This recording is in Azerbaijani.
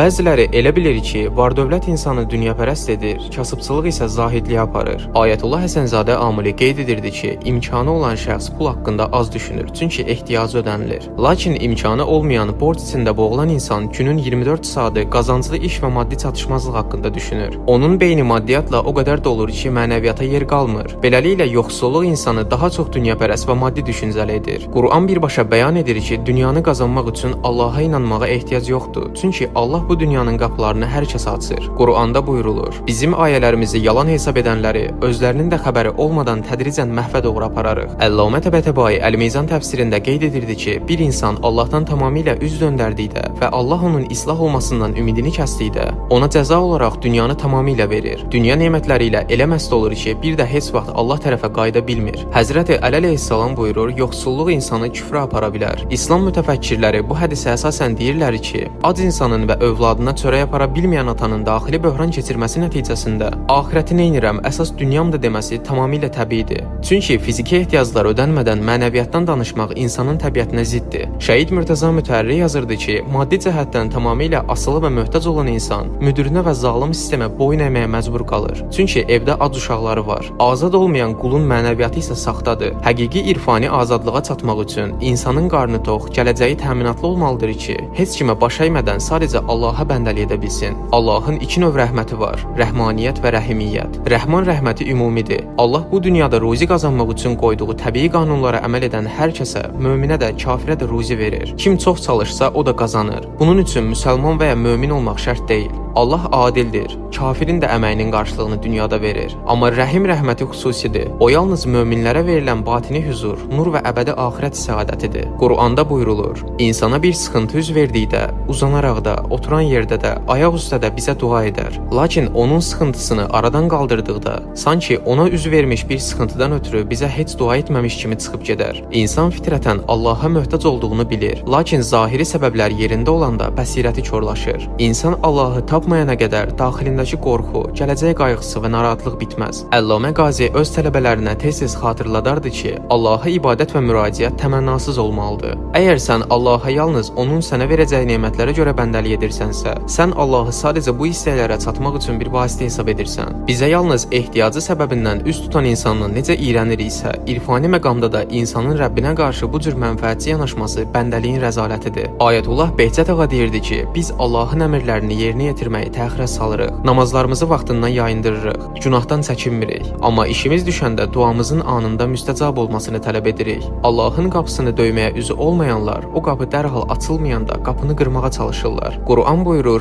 Bəziləri elə bilir ki, var-dövlət insanı dünyapərəst edir, kasıbçılıq isə zahidliyə aparır. Ayətullah Həsənzadə Amili qeyd edirdi ki, imkanı olan şəxs pul haqqında az düşünür, çünki ehtiyacı ödənilir. Lakin imkanı olmayan, borc içində boğulan insan günün 24 saatı qazanclı iş və maddi çatışmazlıq haqqında düşünür. Onun beyni maddiyatla o qədər dolur ki, mənəviyyata yer qalmır. Beləliklə, yoxsulluq insanı daha çox dünyapərəst və maddi düşüncəli edir. Quran birbaşa bəyan edir ki, dünyanı qazanmaq üçün Allaha inanmağa ehtiyac yoxdur. Çünki Allah bu dünyanın qapılarını hər kəsə açır. Quranda buyurulur: bizim ayələrimizi yalan hesab edənləri özlərinin də xəbəri olmadan tədricən məhvə doğru apararıq. Əllamə Təbətəbai Əl-Meyzan təfsirində qeyd edirdi ki, bir insan Allahdan tamamilə üz döndərdikdə və Allah onun islah olmasından ümidini kəsdikdə, ona cəza olaraq dünyanı tamamilə verir. Dünya nemətləri ilə elə məst olur ki, bir də heç vaxt Allah tərəfə qayıda bilmir. Həzrəti Əli əleyhissalam buyurur: yoxsulluq insanı küfrə apara bilər. İslam mütəfəkkirləri bu hədisə əsasən deyirlər ki, ac insanın və övladına çörək apara bilməyən atanın daxili böhran keçirməsi nəticəsində axirəti neynirəm, əsas dünyamdır deməsi tamamilə təbiidir. Çünki fiziki ehtiyaclar ödənmədən mənəviyyatdan danışmaq insanın təbiətinə ziddir. Şəhid Mürtəza Mütəhərri yazırdı ki, maddi cəhətdən tamamilə asılı və möhtac olan insan müdirinə və zalım sistemə boyun əyməyə məcbur qalır. Çünki evdə ac uşaqları var. Azad olmayan qulun mənəviyyatı isə saxtadır. Həqiqi irfani azadlığa çatmaq üçün insanın qarnı tox, gələcəyi təminatlı olmalıdır ki, heç kimə baş əymədən sadəcə Allaha bəndəlik edə bilsin. Allahın iki növ rəhməti var: rəhmaniyyət və rəhimiyyət. Rəhman rəhməti ümumidir. Allah bu dünyada ruzi qazanmaq üçün qoyduğu təbii qanunlara əməl edən hər kəsə, möminə də, kafirə də ruzi verir. Kim çox çalışsa, o da qazanır. Bunun üçün müsəlman və ya mömin olmaq şərt deyil. Allah adildir. Kafirin də əməyinin qarşılığını dünyada verir. Amma rəhim rəhməti xüsusidir. O yalnız möminlərə verilən batini huzur, nur və əbədi axirət səadətidir. Quranda buyurulur: İnsana bir sıxıntı üz verdikdə, uzanaraq da, oturan yerdə də, ayaq üstə də bizə dua edər. Lakin onun sıxıntısını aradan qaldırdıqda, sanki ona üz vermiş bir sıxıntıdan ötürü bizə heç dua etməmiş kimi çıxıb gedər. İnsan fitrətən Allaha möhtac olduğunu bilir. Lakin zahiri səbəblər yerində olanda bəsirəti korlaşır. İnsan Allahı tapmayana qədər daxilindəki qorxu, gələcək qayğısı və narahatlıq bitməz. Əllamə Qazi öz tələbələrinə tez-tez xatırladardı ki, Allaha ibadət və müraciət təmənnasız olmalıdır. Əgər sən Allaha yalnız onun sənə verəcəyi nemətlərə görə bəndəlik edirsənsə, sən Allahı sadəcə bu istəklərə çatmaq üçün bir vasitə hesab edirsən. Bizə yalnız ehtiyacı səbəbindən üst tutan insanın necə iyrəniriksə, irfani məqamda da insanın Rəbbinə qarşı bu cür mənfəətçi yanaşması bəndəliyin rəzalətidir. Ayətullah Behçət ağa deyirdi ki, biz Allahın əmrlərini yerinə yetirməyi təxirə salırıq, namazlarımızı vaxtından yayındırırıq, günahdan çəkinmirik. Amma işimiz düşəndə duamızın anında müstəcab olmasını tələb edirik. Allahın qapısını döyməyə üzü olmayanlar o qapı dərhal açılmayanda qapını qırmağa çalışırlar. Quran buyurur: